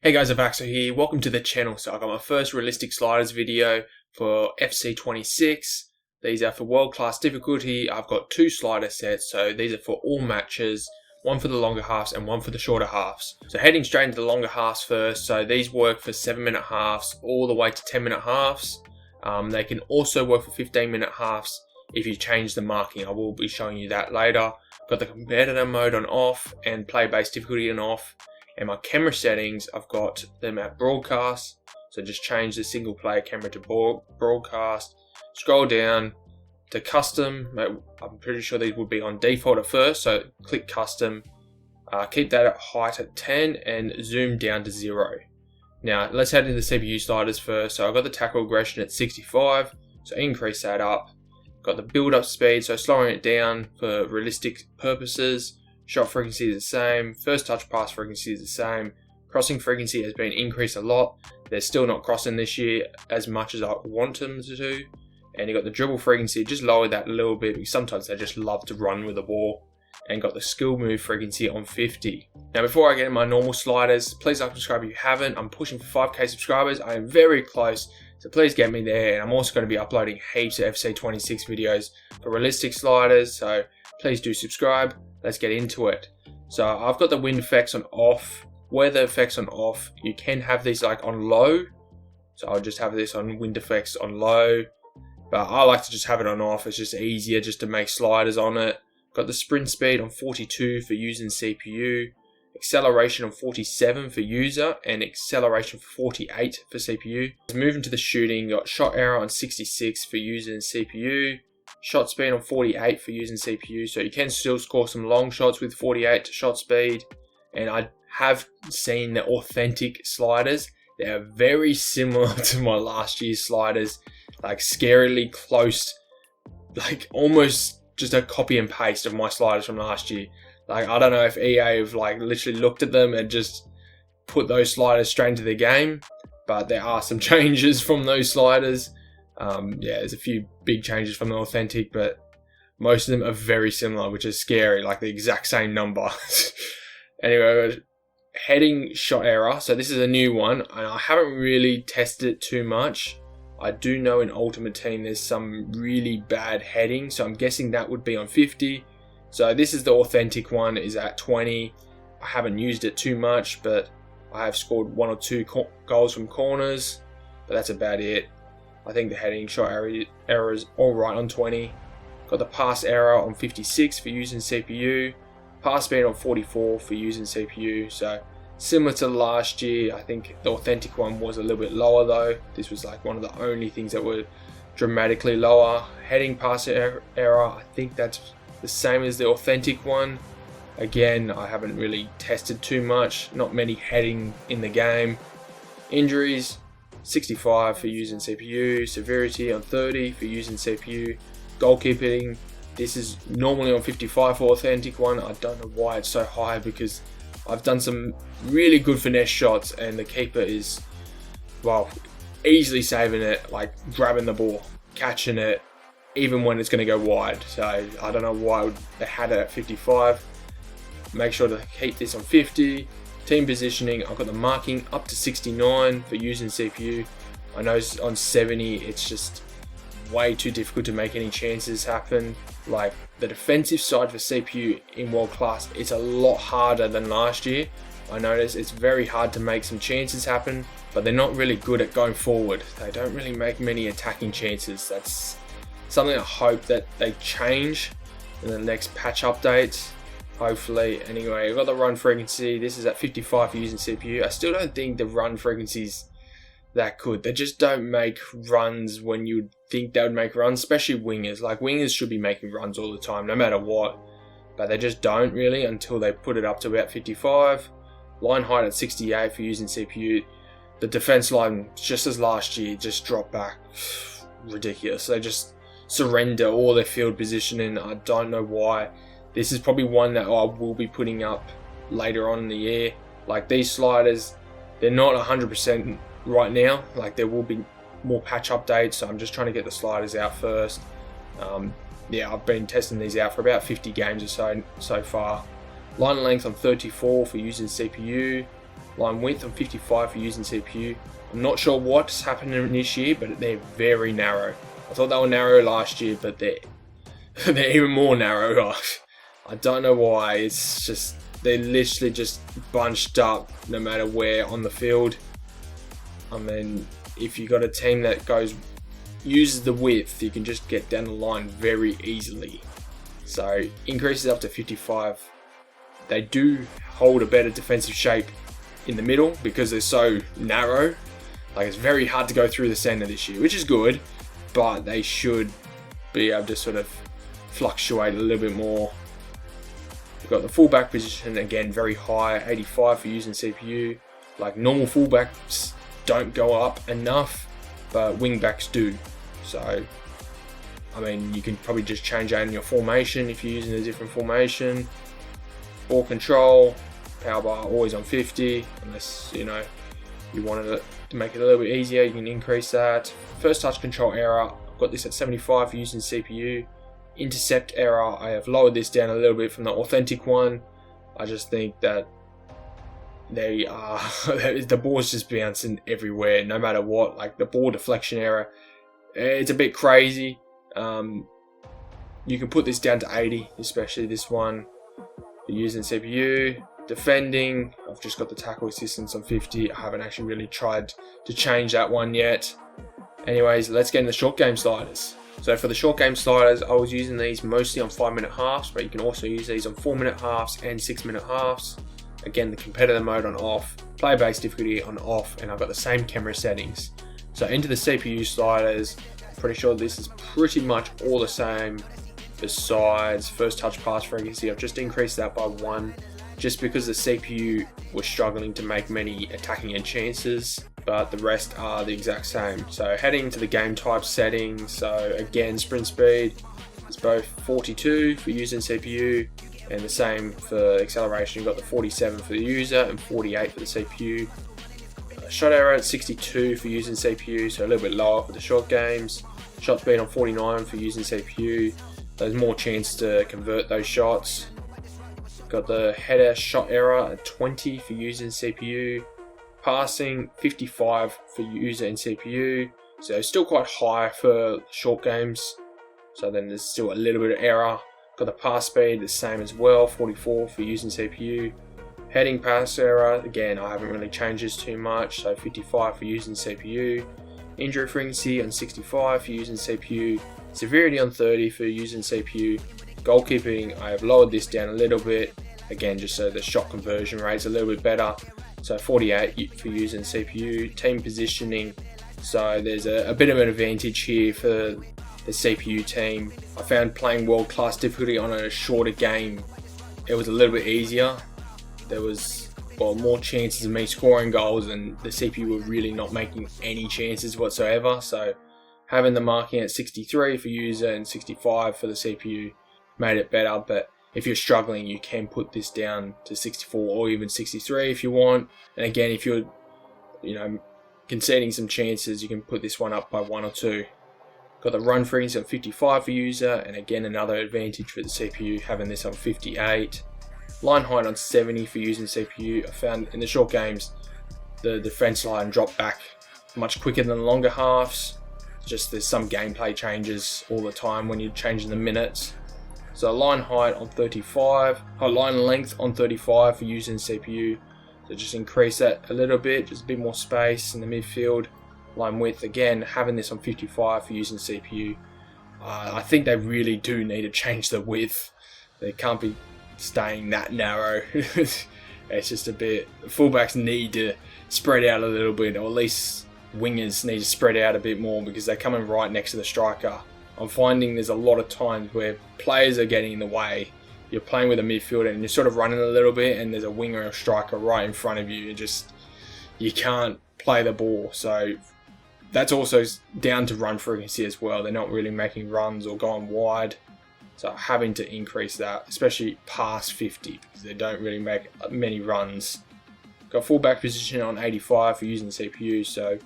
Hey guys, Avaxo here. Welcome to the channel. So I got my first realistic sliders video for FC26. These are for world class difficulty. I've got two slider sets, so these are for all matches, one for the longer halves and one for the shorter halves. So heading straight into the longer halves first. So these work for 7-minute halves all the way to 10-minute halves. They can also work for 15-minute halves if you change the marking. I will be showing you that later. Got the competitor mode on off and play based difficulty on off. And my camera settings, I've got them at broadcast. So just change the single player camera to broadcast. Scroll down to custom. I'm pretty sure these would be on default at first. So click custom. Keep that at height at 10 and zoom down to 0. Now let's head into the CPU sliders first. So I've got the tackle aggression at 65. So increase that up. Got the build up speed. So slowing it down for realistic purposes. Shot frequency is the same, first touch pass frequency is the same, crossing frequency has been increased a lot. They're still not crossing this year as much as I want them to do. And you got the dribble frequency, just lower that a little bit because sometimes they just love to run with the ball. And got the skill move frequency on 50. Now before I get in my normal sliders, please like and subscribe if you haven't. I'm pushing for 5k subscribers, I am very close, so please get me there. And I'm also going to be uploading heaps of FC26 videos for realistic sliders, so please do subscribe. Let's get into it. So I've got the wind effects on off. Weather effects on off. You can have these like on low. So I'll just have this on wind effects on low. But I like to just have it on off. It's just easier just to make sliders on it. Got the sprint speed on 42 for using CPU. Acceleration on 47 for user. And acceleration for 48 for CPU. Moving to the shooting. Got shot error on 66 for using CPU. Shot speed on 48 for using CPU, so you can still score some long shots with 48 shot speed. And I have seen the authentic sliders. They are very similar to my last year's sliders, like scarily close, like almost just a copy and paste of my sliders from last year. Like I don't know if EA have like literally looked at them and just put those sliders straight into the game, but there are some changes from those sliders. Yeah, there's a few big changes from the authentic, but most of them are very similar, which is scary, like the exact same number. Anyway, heading shot error. So this is a new one, and I haven't really tested it too much. I do know in Ultimate Team there's some really bad heading, so I'm guessing that would be on 50. So this is the authentic one, is at 20. I haven't used it too much, but I have scored 1 or 2 goals from corners, but that's about it. I think the heading shot error is alright on 20. Got the pass error on 56 for using CPU. Pass speed on 44 for using CPU. So similar to last year, I think the authentic one was a little bit lower though. This was like one of the only things that were dramatically lower. Heading pass error, I think that's the same as the authentic one. Again, I haven't really tested too much. Not many heading in the game. Injuries. 65 for using CPU, severity on 30 for using CPU, goalkeeping, this is normally on 55 for authentic one. I don't know why it's so high because I've done some really good finesse shots and the keeper is, well, easily saving it, like grabbing the ball, catching it, even when it's going to go wide. So I don't know why they had it at 55. Make sure to keep this on 50. Team positioning, I've got the marking up to 69 for using CPU. I know on 70 it's just way too difficult to make any chances happen. Like the defensive side for CPU in world class, it's a lot harder than last year. I noticed it's very hard to make some chances happen, but they're not really good at going forward. They don't really make many attacking chances. That's something I hope that they change in the next patch updates. Hopefully. Anyway, I've got the run frequency. This is at 55 for using CPU. I still don't think the run frequency's that good. They just don't make runs when you'd think they would make runs, especially wingers. Like wingers should be making runs all the time, no matter what. But they just don't really until they put it up to about 55. Line height at 68 for using CPU. The defense line, just as last year, just dropped back. Ridiculous. They just surrender all their field positioning. I don't know why. This is probably one that I will be putting up later on in the year. Like these sliders, they're not 100% right now. Like there will be more patch updates, so I'm just trying to get the sliders out first. Yeah, I've been testing these out for about 50 games or so far. Line length on 34 for using CPU. Line width on 55 for using CPU. I'm not sure what's happening this year, but they're very narrow. I thought they were narrow last year, but they're even more narrow. I don't know why. It's just they're literally just bunched up no matter where on the field. I mean, if you got a team that uses the width, you can just get down the line very easily. So increases up to 55. They do hold a better defensive shape in the middle because they're so narrow. Like, it's very hard to go through the center this year, which is good, but they should be able to sort of fluctuate a little bit more. You've got the fullback position, again, very high, 85 for using CPU. Like, normal fullbacks don't go up enough, but wingbacks do. So, I mean, you can probably just change that in your formation if you're using a different formation. Ball control, power bar always on 50, unless, you know, you wanted it to make it a little bit easier, you can increase that. First touch control error, I've got this at 75 for using CPU. Intercept error, I have lowered this down a little bit from the authentic one. I just think that the ball's just bouncing everywhere, no matter what. Like, the ball deflection error, it's a bit crazy. You can put this down to 80, especially this one for using CPU. Defending, I've just got the tackle assistance on 50. I haven't actually really tried to change that one yet. Anyways, let's get into the short game sliders. So for the short game sliders, I was using these mostly on 5-minute halves, but you can also use these on 4-minute halves and 6-minute halves. Again, the competitor mode on off, player-based difficulty on off, and I've got the same camera settings. So into the CPU sliders, I'm pretty sure this is pretty much all the same. Besides first touch pass frequency, I've just increased that by 1. Just because the CPU was struggling to make many attacking end chances, but the rest are the exact same. So heading to the game type settings, so again, sprint speed is both 42 for using CPU, and the same for acceleration. You've got the 47 for the user and 48 for the CPU. Shot error at 62 for using CPU, so a little bit lower for the short games. Shot speed on 49 for using CPU. There's more chance to convert those shots. Got the header shot error at 20 for using CPU. Passing 55 for user and CPU. So still quite high for short games. So then there's still a little bit of error. Got the pass speed the same as well, 44 for using CPU. Heading pass error, again, I haven't really changed this too much. So 55 for using CPU. Injury frequency on 65 for using CPU. Severity on 30 for using CPU. Goalkeeping, I have lowered this down a little bit, again just so the shot conversion rate's a little bit better. So 48 for using CPU. Team positioning, so there's a bit of an advantage here for the CPU team. I found playing world class difficulty on a shorter game, it was a little bit easier. There was more chances of me scoring goals, and the CPU were really not making any chances whatsoever. So having the marking at 63 for user and 65 for the CPU made it better. But if you're struggling, you can put this down to 64 or even 63 if you want. And again, if you're conceding some chances, you can put this one up by 1 or 2. Got the run frequency on 55 for user, and again another advantage for the CPU having this on 58. Line height on 70 for using CPU. I found in the short games the defense line dropped back much quicker than the longer halves. Just there's some gameplay changes all the time when you're changing the minutes. So line height on 35, line length on 35 for using CPU. So just increase that a little bit, just a bit more space in the midfield. Line width, again, having this on 55 for using CPU. I think they really do need to change the width. They can't be staying that narrow. It's just a bit, fullbacks need to spread out a little bit, or at least wingers need to spread out a bit more because they're coming right next to the striker. I'm finding there's a lot of times where players are getting in the way. You're playing with a midfielder and you're sort of running a little bit, and there's a winger or striker right in front of you. You can't play the ball. So that's also down to run frequency as well. They're not really making runs or going wide. So having to increase that, especially past 50, because they don't really make many runs. Got fullback position on 85 for using the CPU. So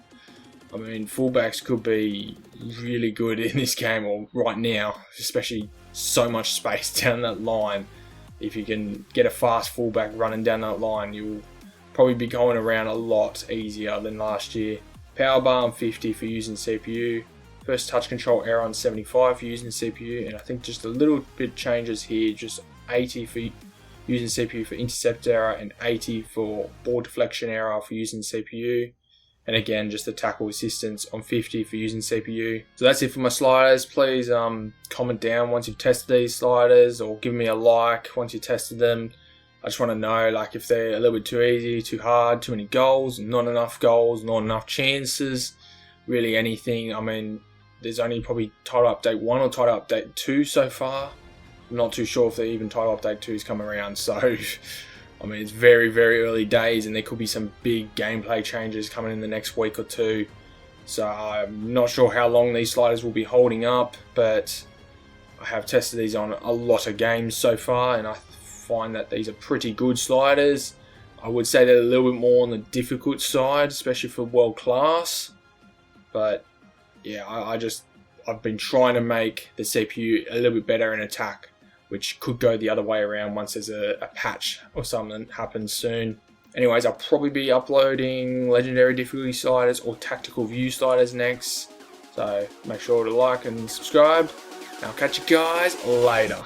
I mean, fullbacks could be really good in this game, or right now, especially so much space down that line. If you can get a fast fullback running down that line, you'll probably be going around a lot easier than last year. Power bar on 50 for using CPU. First touch control error on 75 for using CPU, and I think just a little bit changes here, just 80 for using CPU for intercept error and 80 for ball deflection error for using CPU. And again, just the tackle assistance on 50 for using CPU. So that's it for my sliders. Please comment down once you've tested these sliders, or give me a like once you've tested them. I just want to know like if they're a little bit too easy, too hard, too many goals, not enough chances, really anything. I mean, there's only probably title update 1 or title update 2 so far. I'm not too sure if even title update 2 is coming around, so I mean, it's very, very early days, and there could be some big gameplay changes coming in the next week or two. So I'm not sure how long these sliders will be holding up, but I have tested these on a lot of games so far, and I find that these are pretty good sliders. I would say they're a little bit more on the difficult side, especially for world class. But yeah, I've been trying to make the CPU a little bit better in attack, which could go the other way around once there's a patch or something happens soon. Anyways, I'll probably be uploading legendary difficulty sliders or tactical view sliders next. So make sure to like and subscribe. And I'll catch you guys later.